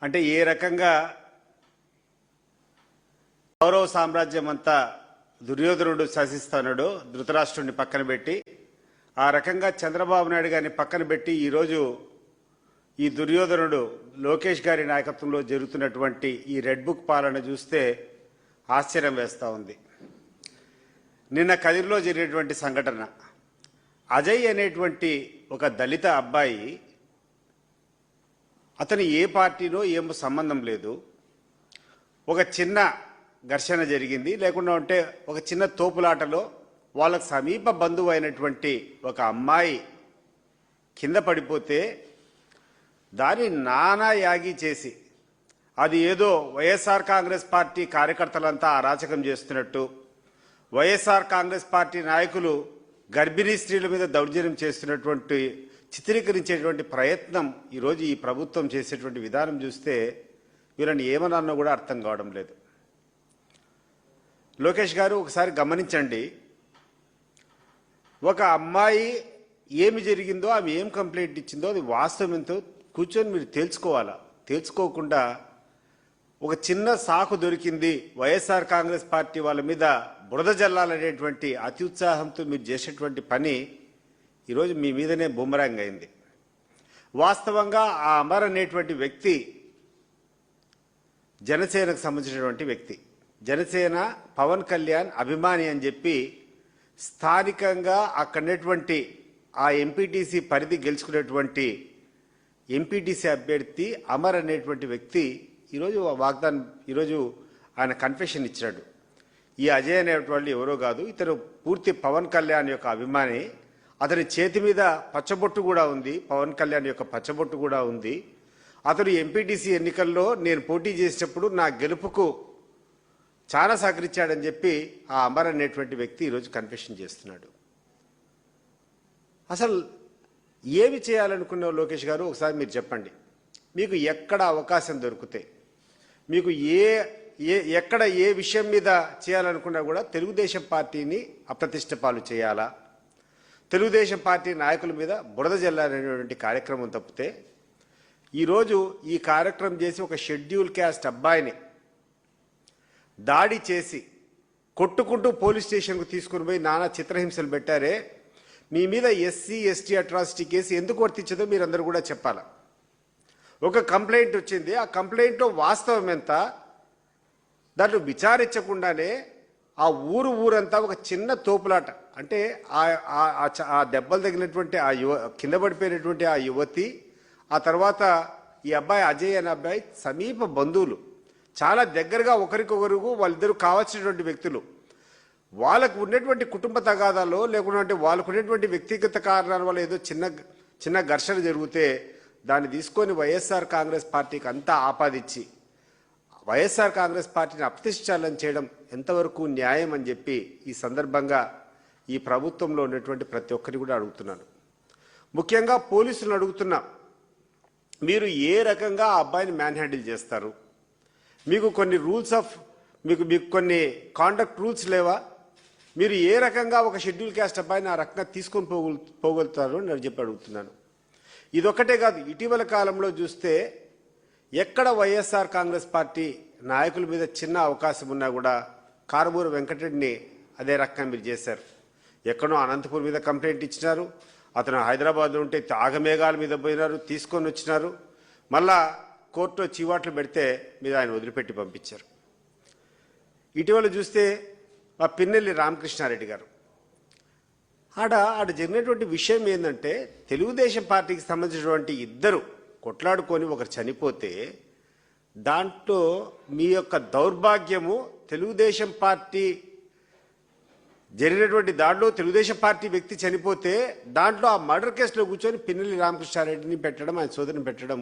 అంటే ఏ రకంగా కౌరవ సామ్రాజ్యం అంతా దుర్యోధనుడు శాసిస్తున్నాడో ధృతరాష్ట్రుడిని పక్కన పెట్టి ఆ రకంగా చంద్రబాబు నాయుడు గారిని పక్కన పెట్టి ఈరోజు ఈ దుర్యోధనుడు లోకేష్ గారి నాయకత్వంలో జరుగుతున్నటువంటి ఈ రెడ్ బుక్ పాలన చూస్తే ఆశ్చర్యం వేస్తూ ఉంది. నిన్న కదిరిలో జరిగినటువంటి సంఘటన, అజయ్ అనేటువంటి ఒక దళిత అబ్బాయి, అతను ఏ పార్టీలో ఏం సంబంధం లేదు, ఒక చిన్న ఘర్షణ జరిగింది, లేకుండా ఉంటే ఒక చిన్న తోపులాటలో వాళ్ళకు సమీప బంధువు అయినటువంటి ఒక అమ్మాయి కింద పడిపోతే దాన్ని నానా యాగి చేసి అది ఏదో వైఎస్ఆర్ కాంగ్రెస్ పార్టీ కార్యకర్తలంతా అరాచకం చేస్తున్నట్టు, వైఎస్ఆర్ కాంగ్రెస్ పార్టీ నాయకులు గర్భిణీ స్త్రీల మీద దౌర్జన్యం చేస్తున్నటువంటి చిత్రీకరించేటువంటి ప్రయత్నం ఈరోజు ఈ ప్రభుత్వం చేసేటువంటి విధానం చూస్తే వీళ్ళని ఏమన్నా కూడా అర్థం కావడం లేదు. లోకేష్ గారు ఒకసారి గమనించండి, ఒక అమ్మాయి ఏమి జరిగిందో, ఆమె ఏం కంప్లైంట్ ఇచ్చిందో అది వాస్తవం ఎంతో కూర్చొని మీరు తెలుసుకోవాలా. తెలుసుకోకుండా ఒక చిన్న సాకు దొరికింది, వైఎస్ఆర్ కాంగ్రెస్ పార్టీ వాళ్ళ మీద బురద జల్లాలనేటువంటి అతి ఉత్సాహంతో మీరు చేసేటువంటి పని ఈరోజు మీ మీదనే బూమరాంగ్ అయింది. వాస్తవంగా ఆ అమర్ అనేటువంటి వ్యక్తి జనసేనకు సంబంధించినటువంటి వ్యక్తి, జనసేన పవన్ కళ్యాణ్ అభిమాని అని చెప్పి స్థానికంగా అక్కడటువంటి ఆ ఎంపీటీసీ పరిధి గెలుచుకునేటువంటి ఎంపీటీసీ అభ్యర్థి అమర్ అనేటువంటి వ్యక్తి ఈరోజు ఆయన కన్ఫెషన్ ఇచ్చాడు. ఈ అజయ్ అనేటువంటి ఎవరో కాదు, ఇతను పూర్తి పవన్ కళ్యాణ్ యొక్క అభిమాని. అతని చేతి మీద పచ్చబొట్టు కూడా ఉంది, పవన్ కళ్యాణ్ యొక్క పచ్చబొట్టు కూడా ఉంది. అతను ఎంపీటీసీ ఎన్నికల్లో నేను పోటీ చేసేటప్పుడు నా గెలుపుకు చాలా సహకరించాడని చెప్పి ఆ అమర్ అనేటువంటి వ్యక్తి ఈరోజు కన్ఫెషన్ చేస్తున్నాడు. అసలు ఏమి చేయాలనుకున్న లోకేష్ గారు ఒకసారి మీరు చెప్పండి. మీకు ఎక్కడ అవకాశం దొరికితే, మీకు ఎక్కడ ఏ విషయం మీద చేయాలనుకున్నా కూడా తెలుగుదేశం పార్టీని అప్రతిష్ట పాలు చేయాలా, తెలుగుదేశం పార్టీ నాయకుల మీద బురద జల్లాలనేటువంటి కార్యక్రమం తప్పితే ఈరోజు ఈ కార్యక్రమం చేసి ఒక షెడ్యూల్ క్యాస్ట్ అబ్బాయిని దాడి చేసి కొట్టుకుంటూ పోలీస్ స్టేషన్కు తీసుకుని పోయి నానా చిత్రహింసలు పెట్టారే, మీ మీద ఎస్సీ ఎస్టీ అట్రాసిటీ కేసు ఎందుకు వర్తించదో మీరందరూ కూడా చెప్పాలా. ఒక కంప్లైంట్ వచ్చింది, ఆ కంప్లైంట్లో వాస్తవం ఎంత, దాంట్లో విచారించకుండానే ఆ ఊరంతా ఒక చిన్న తోపులాట, అంటే ఆ దెబ్బలు తగినటువంటి ఆ కింద పడిపోయినటువంటి ఆ యువతి, ఆ తర్వాత ఈ అబ్బాయి అజయ్ అనే అబ్బాయి సమీప బంధువులు, చాలా దగ్గరగా ఒకరికొకరు వాళ్ళిద్దరూ కావాల్సినటువంటి వ్యక్తులు. వాళ్ళకు ఉన్నటువంటి కుటుంబ తగాదాలో లేకుంటే వాళ్ళకు ఉన్నటువంటి వ్యక్తిగత కారణాల వల్ల ఏదో చిన్న ఘర్షణ జరిగితే దాన్ని తీసుకొని వైఎస్ఆర్ కాంగ్రెస్ పార్టీకి అంతా ఆపాదించి వైఎస్ఆర్ కాంగ్రెస్ పార్టీని అప్రతిష్టాలని చేయడం ఎంతవరకు న్యాయం అని చెప్పి ఈ సందర్భంగా ఈ ప్రభుత్వంలో ఉన్నటువంటి ప్రతి ఒక్కరిని కూడా అడుగుతున్నాను. ముఖ్యంగా పోలీసులను అడుగుతున్నా, మీరు ఏ రకంగా ఆ అబ్బాయిని మ్యాన్ హ్యాండిల్ చేస్తారు? మీకు కొన్ని మీకు కొన్ని కాండక్ట్ రూల్స్ లేవా? మీరు ఏ రకంగా ఒక షెడ్యూల్ క్యాస్ట్ అబ్బాయిని ఆ రకంగా తీసుకొని పోగలుగుతారు అని నేను చెప్పి అడుగుతున్నాను. ఇదొక్కటే కాదు, ఇటీవల కాలంలో చూస్తే ఎక్కడ వైఎస్ఆర్ కాంగ్రెస్ పార్టీ నాయకుల మీద చిన్న అవకాశం ఉన్నా కూడా కారుమూరి వెంకటరెడ్డిని అదే రకంగా మీరు చేశారు. ఎక్కడో అనంతపూర్ మీద కంప్లైంట్ ఇచ్చినారు, అతను హైదరాబాద్లో ఉంటే ఆగమేఘాల మీద పోయినారు, తీసుకొని వచ్చినారు, మళ్ళా కోర్టులో చీవాట్లు పెడితే మీరు ఆయన వదిలిపెట్టి పంపించారు. ఇటీవల చూస్తే మా పిన్నెల్లి రామకృష్ణారెడ్డి గారు, ఆడ జరిగినటువంటి విషయం ఏంటంటే తెలుగుదేశం పార్టీకి సంబంధించినటువంటి ఇద్దరు కొట్లాడుకొని ఒకరు చనిపోతే దాంట్లో మీ యొక్క దౌర్భాగ్యము, తెలుగుదేశం పార్టీ జరిగినటువంటి దాంట్లో తెలుగుదేశం పార్టీ వ్యక్తి చనిపోతే దాంట్లో ఆ మర్డర్ కేసులో కూర్చొని పిన్నెల్లి రామకృష్ణారెడ్డిని పెట్టడం, ఆయన సోదరిని పెట్టడం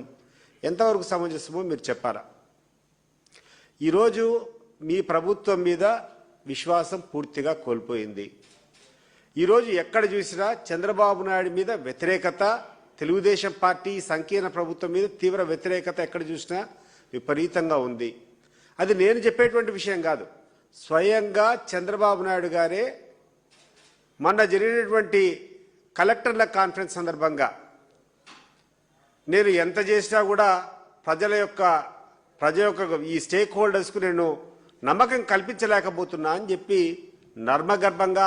ఎంతవరకు సమంజసమో మీరు చెప్పారా. ఈరోజు మీ ప్రభుత్వం మీద విశ్వాసం పూర్తిగా కోల్పోయింది. ఈరోజు ఎక్కడ చూసినా చంద్రబాబు నాయుడు మీద వ్యతిరేకత, తెలుగుదేశం పార్టీ సంకీర్ణ ప్రభుత్వం మీద తీవ్ర వ్యతిరేకత ఎక్కడ చూసినా విపరీతంగా ఉంది. అది నేను చెప్పేటువంటి విషయం కాదు, స్వయంగా చంద్రబాబు నాయుడు గారే మొన్న జరిగినటువంటి కలెక్టర్ల కాన్ఫరెన్స్ సందర్భంగా నేను ఎంత చేసినా కూడా ప్రజ యొక్క ఈ స్టేక్ హోల్డర్స్కు నేను నమ్మకం కల్పించలేకపోతున్నా అని చెప్పి నర్మగర్భంగా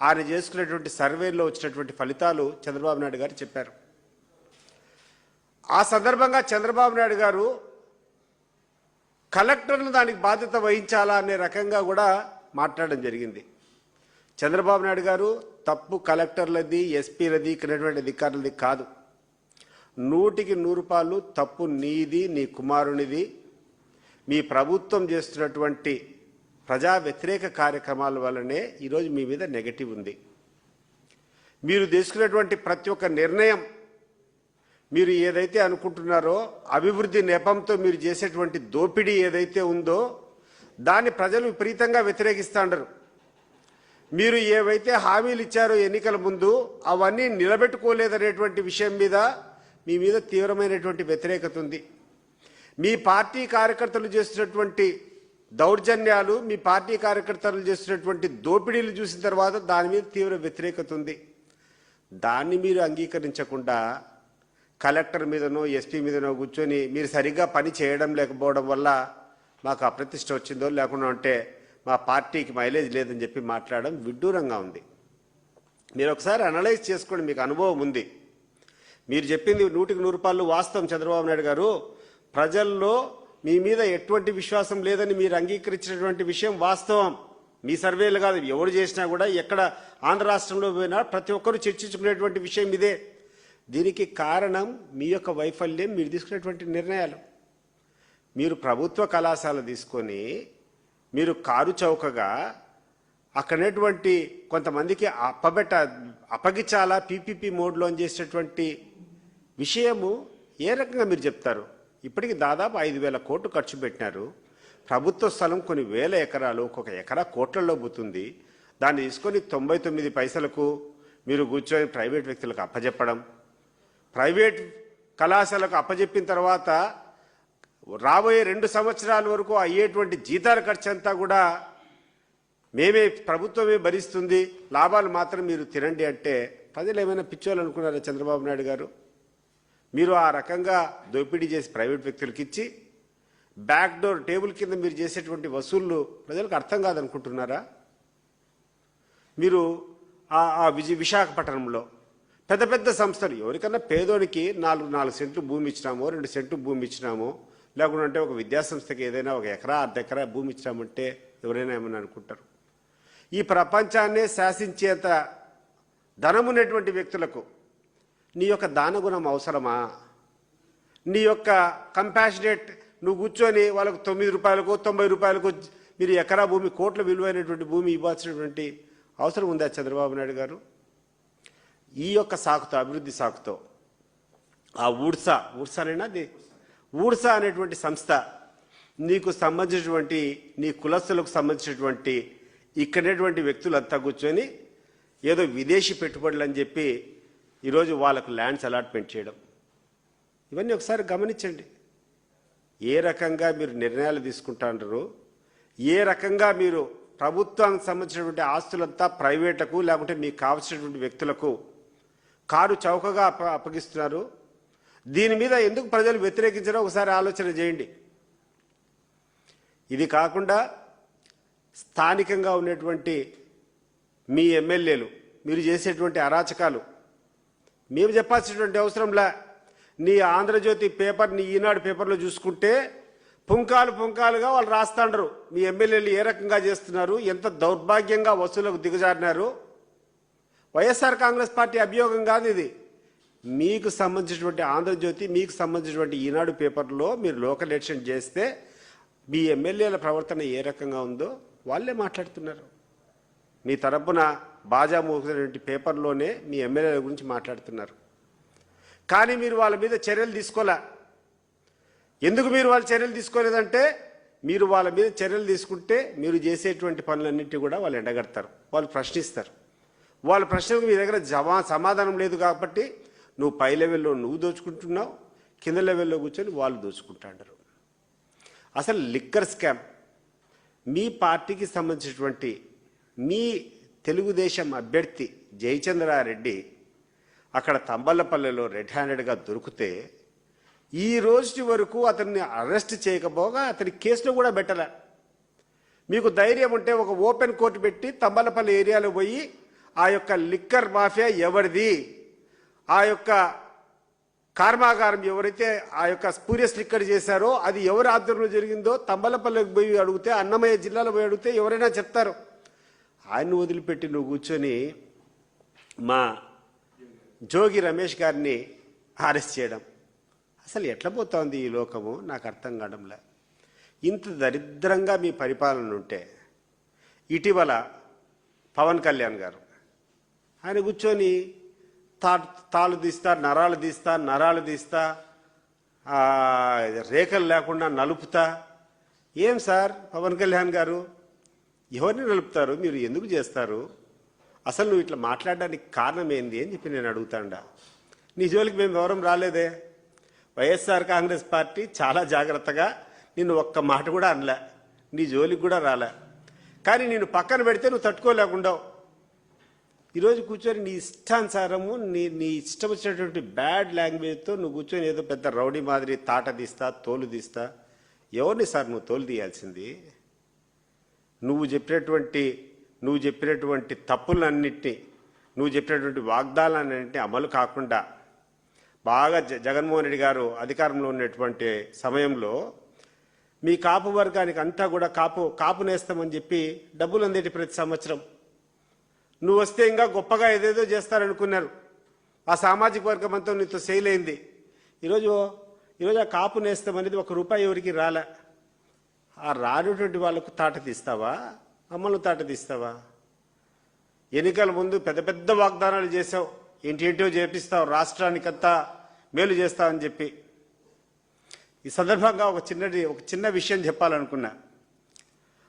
ఆయన చేసుకునేటువంటి సర్వేలో వచ్చినటువంటి ఫలితాలు చంద్రబాబు నాయుడు గారు చెప్పారు. ఆ సందర్భంగా చంద్రబాబు నాయుడు గారు కలెక్టర్లు దానికి బాధ్యత వహించాలా అనే రకంగా కూడా మాట్లాడడం జరిగింది. చంద్రబాబు నాయుడు గారు తప్పు కలెక్టర్లది, ఎస్పీలది, ఇక్కడటువంటి అధికారులది కాదు. 100కి 100 తప్పు నీది, నీ కుమారునిది. మీ ప్రభుత్వం చేస్తున్నటువంటి ప్రజా వ్యతిరేక కార్యక్రమాల వల్లనే ఈరోజు మీ మీద నెగటివ్ ఉంది. మీరు తీసుకున్నటువంటి ప్రతి ఒక్క నిర్ణయం, మీరు ఏదైతే అనుకుంటున్నారో అభివృద్ధి నెపంతో మీరు చేసేటువంటి దోపిడీ ఏదైతే ఉందో దాన్ని ప్రజలు విపరీతంగా వ్యతిరేకిస్తాండరు. మీరు ఏవైతే హామీలు ఇచ్చారో ఎన్నికల ముందు అవన్నీ నిలబెట్టుకోలేదనేటువంటి విషయం మీద మీ మీద తీవ్రమైనటువంటి వ్యతిరేకత ఉంది. మీ పార్టీ కార్యకర్తలు చేస్తున్నటువంటి దౌర్జన్యాలు, మీ పార్టీ కార్యకర్తలు చేస్తున్నటువంటి దోపిడీలు చూసిన తర్వాత దాని మీద తీవ్ర వ్యతిరేకత ఉంది. దాన్ని మీరు అంగీకరించకుండా కలెక్టర్ మీదనో ఎస్పీ మీదనో కూర్చొని మీరు సరిగ్గా పని చేయడం లేకపోవడం వల్ల మాకు అప్రతిష్ట వచ్చిందో లేకుండా అంటే మా పార్టీకి మైలేజ్ లేదని చెప్పి మాట్లాడడం విడ్డూరంగా ఉంది. మీరు ఒకసారి అనలైజ్ చేసుకోండి, మీకు అనుభవం ఉంది. మీరు చెప్పింది 100కి 100 వాస్తవం చంద్రబాబు నాయుడు గారు. ప్రజల్లో మీ మీద ఎటువంటి విశ్వాసం లేదని మీరు అంగీకరించినటువంటి విషయం వాస్తవం. మీ సర్వేలు కాదు, ఎవరు చేసినా కూడా ఎక్కడ ఆంధ్ర రాష్ట్రంలో పోయినా ప్రతి ఒక్కరూ చర్చించుకునేటువంటి విషయం ఇదే. దీనికి కారణం మీ యొక్క వైఫల్యం, మీరు తీసుకునేటువంటి నిర్ణయాలు. మీరు ప్రభుత్వ కళాశాల తీసుకొని మీరు కారు చౌకగా అక్కడనేటువంటి కొంతమందికి అప్పగించాలా పీపీపీ మోడ్లో చేసేటువంటి విషయము ఏ రకంగా మీరు చెప్తారు? ఇప్పటికి దాదాపు 5,000 కోట్లు ఖర్చు పెట్టినారు. ప్రభుత్వ స్థలం కొన్ని వేల ఎకరాలు, ఒక్కొక్క ఎకరా కోట్లలో పోతుంది. దాన్ని తీసుకొని 99 పైసలకు మీరు కూర్చొని ప్రైవేట్ వ్యక్తులకు అప్పజెప్పడం, ప్రైవేట్ కళాశాలకు అప్పజెప్పిన తర్వాత రాబోయే 2 సంవత్సరాల వరకు అయ్యేటువంటి జీతాల ఖర్చు అంతా కూడా మేమే, ప్రభుత్వమే భరిస్తుంది, లాభాలు మాత్రం మీరు తినండి అంటే ప్రజలు ఏమైనా పిచ్చోళ్ళు అనుకున్నారా చంద్రబాబు నాయుడు గారు? మీరు ఆ రకంగా దోపిడీ చేసి ప్రైవేట్ వ్యక్తులకు ఇచ్చి బ్యాక్ డోర్ టేబుల్ కింద మీరు చేసేటువంటి వసూళ్లు ప్రజలకు అర్థం కాదనుకుంటున్నారా? మీరు విశాఖపట్నంలో పెద్ద పెద్ద సంస్థలు, ఎవరికన్నా పేదోనికి 4 సెంట్లు భూమి ఇచ్చినామో, 2 సెంట్లు భూమి ఇచ్చినామో, లేకుంటే ఒక విద్యాసంస్థకి ఏదైనా 1 ఎకరా 1/2 ఎకరా భూమి ఇచ్చినామంటే ఎవరైనా ఏమని అనుకుంటారు? ఈ ప్రపంచాన్నే శాసించేంత ధనమున్నటువంటి వ్యక్తులకు నీ యొక్క దానగుణం అవసరమా? నీ యొక్క కంపాషనేట్, నువ్వు కూర్చొని వాళ్ళకు 9 రూపాయలకు 90 రూపాయలకు మీరు ఎకరా భూమి, కోట్ల విలువైనటువంటి భూమి ఇవ్వాల్సినటువంటి అవసరం ఉందా చంద్రబాబు నాయుడు గారు? ఈ యొక్క సాకుతో, అభివృద్ధి సాకుతో ఆ ఊడ్సా అనేటువంటి సంస్థ నీకు సంబంధించినటువంటి, నీ కులస్తులకు సంబంధించినటువంటి ఇక్కడటువంటి వ్యక్తులంతా కూర్చొని ఏదో విదేశీ పెట్టుబడులు అని చెప్పి ఈరోజు వాళ్ళకు ల్యాండ్స్ అలాట్మెంట్ చేయడం, ఇవన్నీ ఒకసారి గమనించండి. ఏ రకంగా మీరు నిర్ణయాలు తీసుకుంటారు, ఏ రకంగా మీరు ప్రభుత్వానికి సంబంధించినటువంటి ఆస్తులంతా ప్రైవేట్లకు లేకుంటే మీకు కావాల్సినటువంటి వ్యక్తులకు కారు చౌకగా అప్పగిస్తున్నారు. దీని మీద ఎందుకు ప్రజలు వ్యతిరేకించారో ఒకసారి ఆలోచన చేయండి. ఇది కాకుండా స్థానికంగా ఉన్నటువంటి మీ ఎమ్మెల్యేలు మీరు చేసేటువంటి అరాచకాలు మేము చెప్పాల్సినటువంటి అవసరంలా. నీ ఆంధ్రజ్యోతి పేపర్, నీ ఈనాడు పేపర్లో చూసుకుంటే పుంకాలుగా వాళ్ళు రాస్తాండ్రు మీ ఎమ్మెల్యేలు ఏ రకంగా చేస్తున్నారు, ఎంత దౌర్భాగ్యంగా వసూలకు దిగజారినారు. వైఎస్ఆర్ కాంగ్రెస్ పార్టీ అభియోగం కాదు ఇది. మీకు సంబంధించినటువంటి ఆంధ్రజ్యోతి, మీకు సంబంధించినటువంటి ఈనాడు పేపర్లో మీరు లోకల్ ఎడిషన్ చేస్తే మీ ఎమ్మెల్యేల ప్రవర్తన ఏ రకంగా ఉందో వాళ్ళే మాట్లాడుతున్నారు. మీ తరపున బాజా మోగినటువంటి పేపర్లోనే మీ ఎమ్మెల్యేల గురించి మాట్లాడుతున్నారు. కానీ మీరు వాళ్ళ మీద చర్యలు తీసుకోలే. ఎందుకు మీరు వాళ్ళ చర్యలు తీసుకోలేదంటే, మీరు వాళ్ళ మీద చర్యలు తీసుకుంటే మీరు చేసేటువంటి పనులన్నింటినీ కూడా వాళ్ళు ఎండగడతారు, వాళ్ళు ప్రశ్నిస్తారు. వాళ్ళ ప్రశ్నకు మీ దగ్గర సమాధానం లేదు కాబట్టి నువ్వు పై లెవెల్లో నువ్వు దోచుకుంటున్నావు, కింద లెవెల్లో కూర్చొని వాళ్ళు దోచుకుంటారు. అసలు లిక్కర్ స్కామ్ మీ పార్టీకి సంబంధించినటువంటి మీ తెలుగుదేశం అభ్యర్థి జయచంద్రారెడ్డి అక్కడ తంబళ్ళపల్లెలో రెడ్ హ్యాండెడ్గా దొరికితే ఈ రోజు వరకు అతన్ని అరెస్ట్ చేయకపోగా అతని కేసులో కూడా పెట్టలే. మీకు ధైర్యం ఉంటే ఒక ఓపెన్ కోర్టు పెట్టి తంబలపల్లి ఏరియాలో పోయి ఆ యొక్క లిక్కర్ మాఫియా ఎవరిది, ఆ యొక్క కర్మాగారం ఎవరైతే ఆ యొక్క స్పూరియస్ లిక్కర్ చేశారో అది ఎవరి ఆధ్వర్యంలో జరిగిందో తంబలపల్లికి పోయి అడిగితే, అన్నమయ్య జిల్లాలో పోయి అడిగితే ఎవరైనా చెప్తారు. ఆయన్ని వదిలిపెట్టి నువ్వు కూర్చొని మా జోగి రమేష్ గారిని అరెస్ట్ చేయడం అసలు ఎట్లా పోతోంది ఈ లోకము? నాకు అర్థం కావడంలే. ఇంత దరిద్రంగా మీ పరిపాలన ఉంటే ఇటీవల పవన్ కళ్యాణ్ గారు ఆయన కూర్చొని తాళ్ళు తీస్తా, నరాలు తీస్తా, రేఖలు లేకుండా నలుపుతా. ఏం సార్ పవన్ కళ్యాణ్ గారు, ఎవరిని నలుపుతారు? మీరు ఎందుకు చేస్తారు? అసలు నువ్వు ఇట్లా మాట్లాడడానికి కారణం ఏంది అని చెప్పి నేను అడుగుతాండా. నీ జోలికి మేము ఎవరం రాలేదే. వైఎస్ఆర్ కాంగ్రెస్ పార్టీ చాలా జాగ్రత్తగా నిన్ను ఒక్క మాట కూడా అనలే, నీ జోలికి కూడా రాలే. కానీ నేను పక్కన పెడితే నువ్వు తట్టుకోలేకుండావు. ఈరోజు కూర్చొని నీ ఇష్టానుసారము నీ ఇష్టం వచ్చినటువంటి బ్యాడ్ లాంగ్వేజ్తో నువ్వు కూర్చొని ఏదో పెద్ద రౌడీ మాదిరి తాట తీస్తా, తోలు తీస్తా. ఎవరిని సార్ నువ్వు తోలు తీయాల్సింది? నువ్వు చెప్పినటువంటి తప్పులన్నింటినీ, నువ్వు చెప్పినటువంటి వాగ్దానాలన్నింటినీ అమలు కాకుండా బాగా జగన్మోహన్ రెడ్డి గారు అధికారంలో ఉన్నటువంటి సమయంలో మీ కాపు వర్గానికి అంతా కూడా కాపు నేస్తామని చెప్పి డబ్బులు అందేటి ప్రతి సంవత్సరం. నువ్వు వస్తే ఇంకా గొప్పగా ఏదేదో చేస్తారనుకున్నారు. ఆ సామాజిక వర్గం అంతా నీతో సెయిల్ అయింది. ఈరోజు ఆ కాపు నేస్తం అనేది ₹1 ఎవరికి రాలే. ఆ రానటువంటి వాళ్ళకు తాట తీస్తావా, అమ్మలు తాట తీస్తావా? ఎన్నికల ముందు పెద్ద పెద్ద వాగ్దానాలు చేసావు, ఏంటేంటో చేపిస్తావు, రాష్ట్రానికంతా మేలు చేస్తావని చెప్పి. ఈ సందర్భంగా ఒక చిన్న విషయం చెప్పాలనుకున్నా.